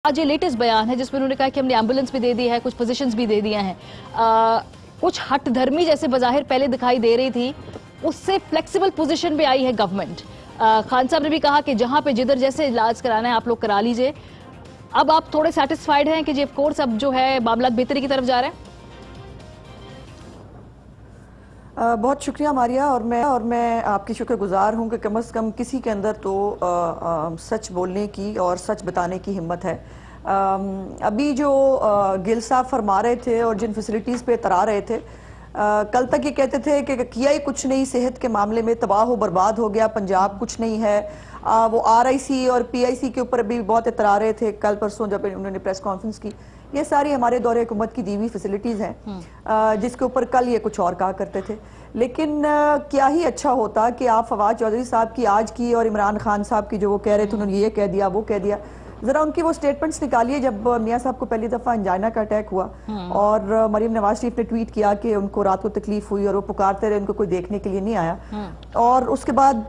आज ये लेटेस्ट बयान है जिसमें उन्होंने कहा कि हमने एम्बुलेंस भी दे दी है, कुछ पोजीशंस भी दे दिए हैं। कुछ हट धर्मी जैसे बज़ाहिर पहले दिखाई दे रही थी, उससे फ्लेक्सिबल पोजीशन पे आई है गवर्नमेंट। खान साहब ने भी कहा कि जहां पे जिधर जैसे इलाज कराना है आप लोग करा लीजिए। अब आप थोड़े सेटिस्फाइड हैं कि जी ऑफ कोर्स अब जो है मामला बेहतरी की तरफ जा रहे हैं? बहुत शुक्रिया मारिया, और मैं आपकी शुक्रगुजार हूँ कि कम से कम किसी के अंदर तो सच बोलने की और सच बताने की हिम्मत है। अभी जो गिल साहब फरमा रहे थे और जिन फैसिलिटीज़ पे तरा रहे थे, कल तक ये कहते थे कि किया ही कुछ नहीं, सेहत के मामले में तबाह हो बर्बाद हो गया, पंजाब कुछ नहीं है। वो RIC और PIC के ऊपर भी बहुत इतरा रहे थे कल परसों जब उन्होंने प्रेस कॉन्फ्रेंस की। ये सारी हमारे दौरे हुकूमत की दी हुई फैसिलिटीज़ हैं, जिसके ऊपर कल ये कुछ और कहा करते थे। लेकिन क्या ही अच्छा होता कि आप फवाद चौधरी साहब की आज की और इमरान खान साहब की जो वो कह रहे थे, उन्होंने ये कह दिया वो कह दिया, ज़रा उनकी वो स्टेटमेंट्स निकालिए जब मियाँ साहब को पहली दफ़ा अंजाइना का अटैक हुआ और मरीम नवाज शरीफ ने ट्वीट किया कि उनको रात को तकलीफ हुई और वो पुकारते रहे, उनको कोई देखने के लिए नहीं आया। और उसके बाद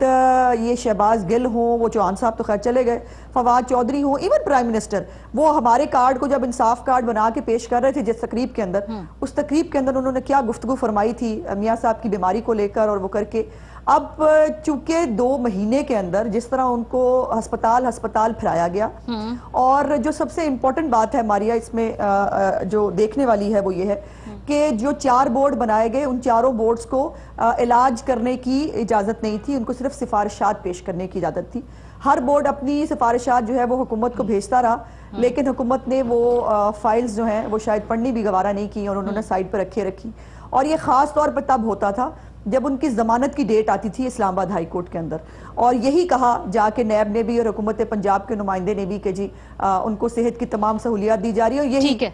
ये शहबाज गिल हो, वो चौहान साहब तो खैर चले गए, फवाद चौधरी हो, इवन प्राइम मिनिस्टर वो हमारे कार्ड को जब इंसाफ कार्ड बना के पेश कर रहे थे जिस तकरीब के अंदर, उस तकरीब के अंदर उन्होंने क्या गुफ्तगू फरमाई थी मियाँ साहब की बीमारी को लेकर और वो करके। अब चूंकि 2 महीने के अंदर जिस तरह उनको हस्पताल फिराया गया, और जो सबसे इम्पोर्टेंट बात है मारिया इसमें जो देखने वाली है वो ये है कि जो 4 बोर्ड बनाए गए, उन चारों बोर्ड्स को इलाज करने की इजाज़त नहीं थी, उनको सिर्फ सिफारिशात पेश करने की इजाज़त थी। हर बोर्ड अपनी सिफारिशात जो है वो हुकूमत को भेजता रहा, लेकिन हुकूमत ने वो फाइल्स जो हैं वो शायद पढ़नी भी गवारा नहीं की और उन्होंने साइड पर रखी। और ये ख़ास तौर पर तब होता था जब उनकी ज़मानत की डेट आती थी इस्लामाबाद हाई कोर्ट के अंदर, और यही कहा जाके नैब ने भी और हुकूमत पंजाब के नुमाइंदे ने भी कि जी उनको सेहत की तमाम सहूलियात दी जा रही है, और यही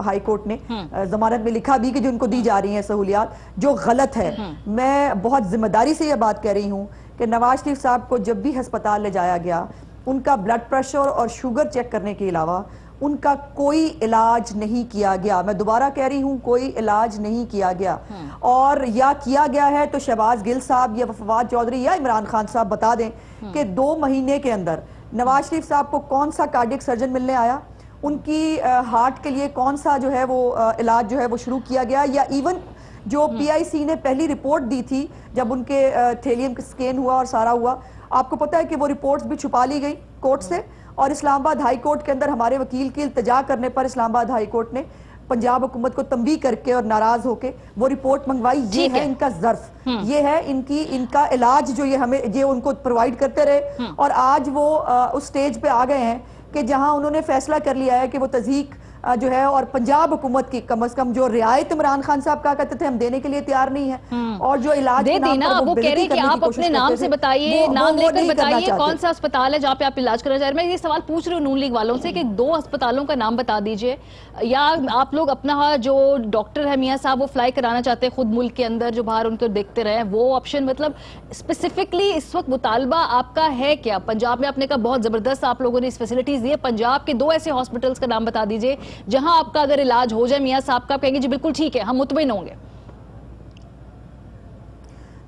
हाई कोर्ट ने ज़मानत में लिखा भी कि जो उनको दी जा रही हैं सहूलियात, जो गलत है। मैं बहुत जिम्मेदारी से यह बात कह रही हूँ कि नवाज शरीफ साहब को जब भी हस्पताल ले जाया गया, उनका ब्लड प्रेशर और शुगर चेक करने के अलावा उनका कोई इलाज नहीं किया गया। मैं दोबारा कह रही हूँ, कोई इलाज नहीं किया गया, और या किया गया है तो शहबाज गिल साहब या फवाद चौधरी या इमरान खान साहब बता दें कि 2 महीने के अंदर नवाज शरीफ साहब को कौन सा कार्डियक सर्जन मिलने आया, उनकी हार्ट के लिए कौन सा जो है वो इलाज जो है वो शुरू किया गया, या इवन जो PIC ने पहली रिपोर्ट दी थी जब उनके थेलियम स्कैन हुआ और सारा हुआ, आपको पता है कि वो रिपोर्ट्स भी छुपा ली गई कोर्ट से, और इस्लामाबाद हाई कोर्ट के अंदर हमारे वकील की इल्तिजा करने पर इस्लामाबाद हाई कोर्ट ने पंजाब हुकूमत को तंबीह करके और नाराज होके वो रिपोर्ट मंगवाई। ये है इनका ज़र्फ, ये है इनका इलाज जो ये उनको प्रोवाइड करते रहे, और आज वो उस स्टेज पे आ गए हैं कि जहां उन्होंने फैसला कर लिया है कि वो तज़हीक जो है, और पंजाब हुकूमत की कम से कम जो रियायत इमरान खान साहब का कहते थे हम देने के लिए तैयार नहीं है, और जो इलाज दे दी ना, वो कह रहे हैं कि आप अपने नाम से बताइए, नाम लेकर बताइए कौन सा अस्पताल है जहाँ पे आप इलाज कराना चाह रहे हैं। मैं ये सवाल पूछ रही हूँ नून लीग वालों से कि 2 अस्पतालों का नाम बता दीजिए, या आप लोग अपना जो डॉक्टर है मियाँ साहब वो फ्लाई कराना चाहते हैं खुद मुल्क के अंदर, जो बाहर उनको देखते रहे, वो ऑप्शन, मतलब स्पेसिफिकली इस वक्त मुतालबा आपका है क्या? पंजाब में आपने कहा बहुत जबरदस्त आप लोगों ने इस फैसिलिटीज दी है, पंजाब के 2 ऐसे हॉस्पिटल्स का नाम बता दीजिए जहां आपका अगर इलाज हो जाए मियां साहब का, आप कहेंगे जी बिल्कुल ठीक है, हम मुतमईन होंगे।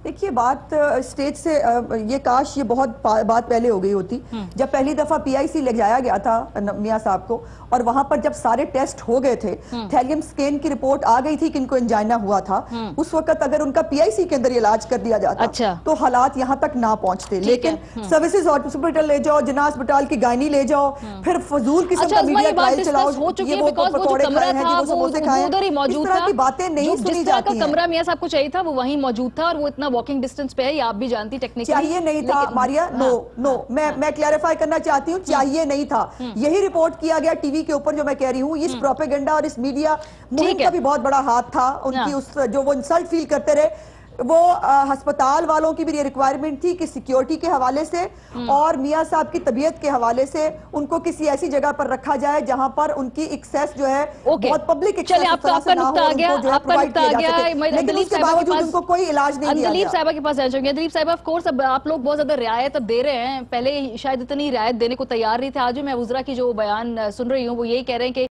देखिए, बात स्टेज से ये काश ये बहुत बात पहले हो गई होती जब पहली दफा PIC ले जाया गया था मियां साहब को, और वहां पर जब सारे टेस्ट हो गए थे, थैलियम स्कैन की रिपोर्ट आ गई थी कि इनको एंजाइना हुआ था, उस वक्त अगर उनका PIC के अंदर इलाज कर दिया जाता तो हालात यहाँ तक ना पहुंचते। लेकिन सर्विसेज हॉस्पिटल ले जाओ, जिन्ना अस्पताल की गायनी ले जाओ, फिर फजूल किस्म का मीडिया ट्रायल चलाओ, ये वो पकौड़े खाए हैं, वो समोसे खाए हैं, इस तरह की बातें नहीं सुनी जाती हैं। कमरा मियां साहब को चाहिए था वो वहीं मौजूद था, और वो इतना वॉकिंग डिस्टेंस पे है, ये आप भी जानती टेक्निकली चाहिए नहीं था मारिया। नो मैं क्लैरिफाई करना चाहती हूँ, चाहिए नहीं था। यही रिपोर्ट किया गया टीवी के ऊपर, जो मैं कह रही हूँ इस प्रोपेगेंडा और इस मीडिया मुहिम का भी बहुत बड़ा हाथ था उनकी, उस जो वो इंसल्ट फील करते रहे। वो अस्पताल वालों की भी रिक्वायरमेंट थी कि सिक्योरिटी के हवाले से और मियां साहब की तबीयत के हवाले से उनको किसी ऐसी जगह पर रखा जाए जहां पर उनकी एक्सेस जो है बहुत पब्लिक एक्सेस आपका नुक्ता आ गया, लेकिन उसके बावजूद उनको कोई इलाज नहीं दिया। दिलीप साहिबा के पास जाना चाहूंगी। दिलीप साहिबा, ऑफ कोर्स अब आप लोग बहुत ज्यादा रियायत अब दे रहे हैं, पहले शायद इतनी रियायत देने को तैयार नहीं थे, आज भी मैं वज़रा की जो बयान सुन रही हूँ वो यही कह रहे हैं कि